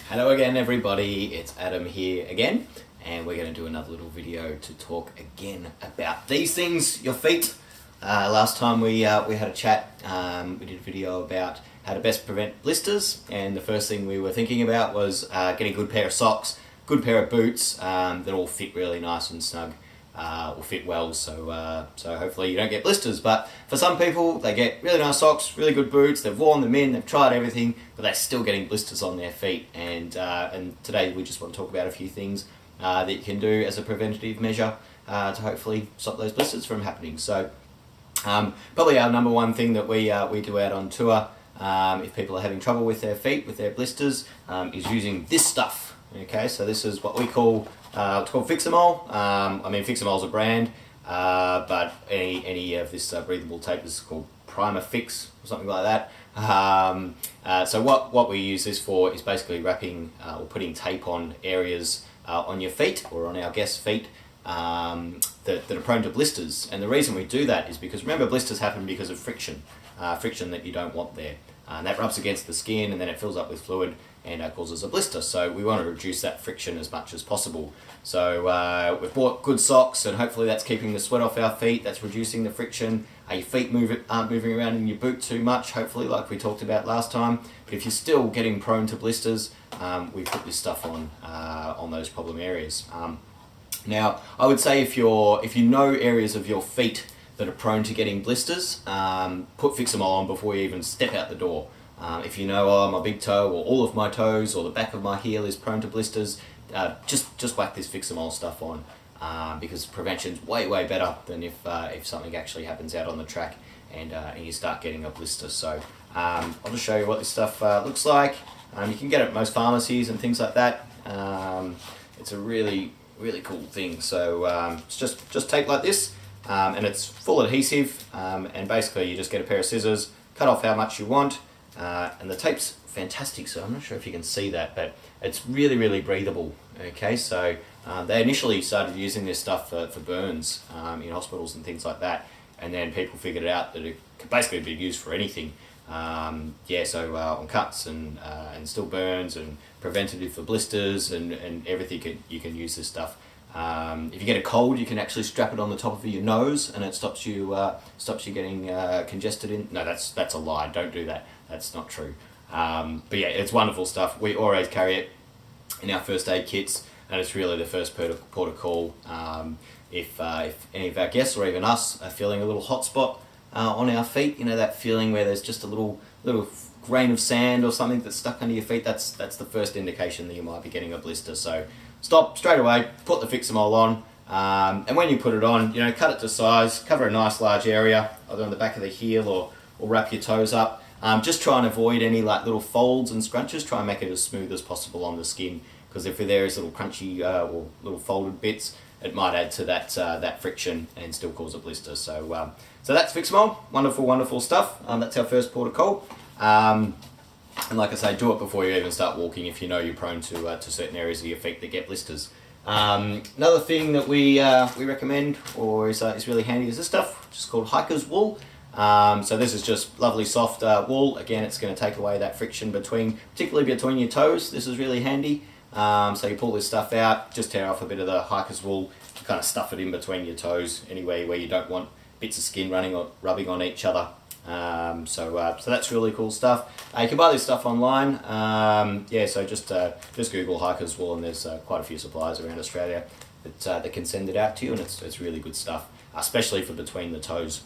Hello again everybody, it's Adam here again, and we're going to do another little video to talk again about these things, your feet. Last time we had a chat, we did a video about how to best prevent blisters, and the first thing we were thinking about was getting a good pair of socks, good pair of boots that all fit really nice and snug, will fit well, so hopefully you don't get blisters. But for some people, they get really nice socks, really good boots, they've worn them in, they've tried everything, but they're still getting blisters on their feet. And today we just want to talk about a few things that you can do as a preventative measure to hopefully stop those blisters from happening. So probably our number one thing that we do out on tour, if people are having trouble with their feet, with their blisters, is using this stuff. Okay, so this is what we call, it's called Fix-A-Mole. I mean, Fix-A-Mole's a brand, but any of this breathable tape is called Primafix or something like that. So what we use this for is basically wrapping or putting tape on areas on your feet or on our guests' feet that are prone to blisters. And the reason we do that is because, remember, blisters happen because of friction that you don't want there. And that rubs against the skin and then it fills up with fluid and causes a blister. So we want to reduce that friction as much as possible. So we've bought good socks, and hopefully that's keeping the sweat off our feet, that's reducing the friction. Your feet aren't moving around in your boot too much, hopefully, like we talked about last time. But if you're still getting prone to blisters, we put this stuff on those problem areas. Now, I would say if you know areas of your feet that are prone to getting blisters, put Fix-A-Mole on before you even step out the door. If you know, oh, my big toe or all of my toes or the back of my heel is prone to blisters, just whack this Fix-A-Mole stuff on, because prevention's way better than if something actually happens out on the track and you start getting a blister. So I'll just show you what this stuff looks like. You can get it at most pharmacies and things like that. It's a really cool thing. So it's just tape like this, and it's full adhesive, and basically you just get a pair of scissors, cut off how much you want. And the tape's fantastic, so I'm not sure if you can see that, but it's really breathable. Okay, so they initially started using this stuff for burns in hospitals and things like that, and then people figured out that it could basically be used for anything. So on cuts and still burns, and preventative for blisters and everything, you can use this stuff. If you get a cold, you can actually strap it on the top of your nose, and it stops you getting congested in. No, that's a lie. Don't do that. That's not true. But yeah, it's wonderful stuff. We always carry it in our first aid kits, and it's really the first port of call if any of our guests or even us are feeling a little hot spot on our feet. You know, that feeling where there's just a little grain of sand or something that's stuck under your feet. That's the first indication that you might be getting a blister. So stop straight away, put the Fix-A-Mole on, and when you put it on, you know, cut it to size, cover a nice large area, either on the back of the heel or wrap your toes up. Just try and avoid any like little folds and scrunches. Try and make it as smooth as possible on the skin, because if there is little crunchy or little folded bits, it might add to that friction and still cause a blister. So that's Fix-A-Mole. Wonderful stuff. That's our first port of call. And like I say, do it before you even start walking if you know you're prone to certain areas of your feet that get blisters. Another thing that we recommend or is really handy is this stuff, which is called hiker's wool. So this is just lovely soft wool. Again, it's going to take away that friction particularly between your toes. This is really handy. So you pull this stuff out, just tear off a bit of the hiker's wool, kind of stuff it in between your toes, anywhere where you don't want bits of skin rubbing on each other. So that's really cool stuff. You can buy this stuff online. So just Google hiker's wool, and there's quite a few suppliers around Australia that can send it out to you, and it's really good stuff, especially for between the toes.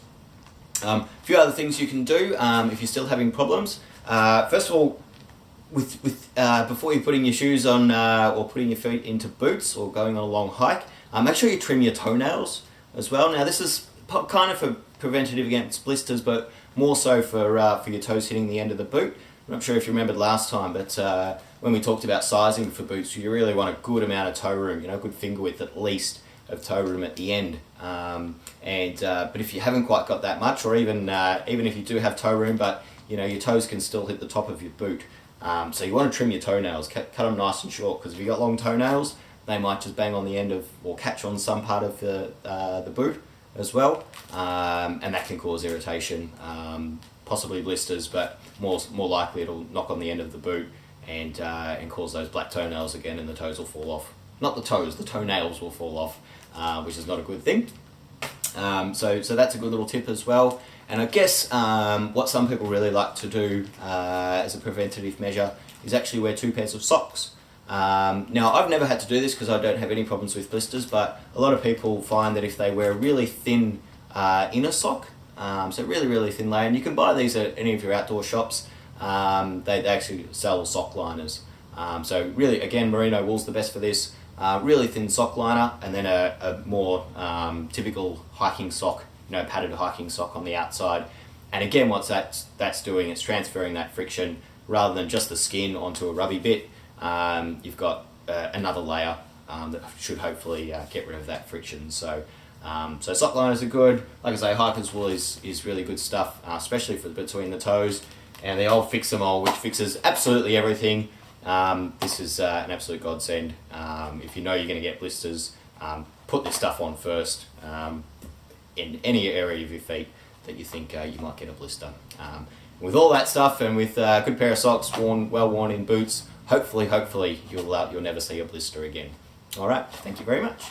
A few other things you can do if you're still having problems. First of all, before you're putting your shoes on or putting your feet into boots or going on a long hike, make sure you trim your toenails as well. Now this is kind of for preventative against blisters, but more so for your toes hitting the end of the boot. I'm not sure if you remembered last time, but when we talked about sizing for boots, you really want a good amount of toe room, a good finger width at least of toe room at the end. But if you haven't quite got that much, or even if you do have toe room, but your toes can still hit the top of your boot. So you want to trim your toenails, cut them nice and short, because if you've got long toenails, they might just bang on the end of or catch on some part of the boot as well, and that can cause irritation, possibly blisters, but more likely it'll knock on the end of the boot and cause those black toenails again, and the toes will fall off. Not the toes, the toenails will fall off, which is not a good thing. So that's a good little tip as well. And I guess what some people really like to do as a preventative measure is actually wear 2 pairs of socks. Now, I've never had to do this because I don't have any problems with blisters, but a lot of people find that if they wear a really thin inner sock, so really thin layer, and you can buy these at any of your outdoor shops, they actually sell sock liners. So really, again, merino wool's the best for this. Really thin sock liner, and then a more typical hiking sock, padded hiking sock on the outside. And again, what that's doing, it's transferring that friction rather than just the skin onto a rubby bit. You've got another layer that should hopefully get rid of that friction. So sock liners are good. Like I say, hiker's wool is really good stuff, especially for between the toes. And the old Fix-A-Mole, which fixes absolutely everything. This is an absolute godsend. If you know you're going to get blisters, put this stuff on first in any area of your feet that you think you might get a blister. With all that stuff, and with a good pair of socks, well worn in boots, hopefully you'll never see a blister again. All right, thank you very much.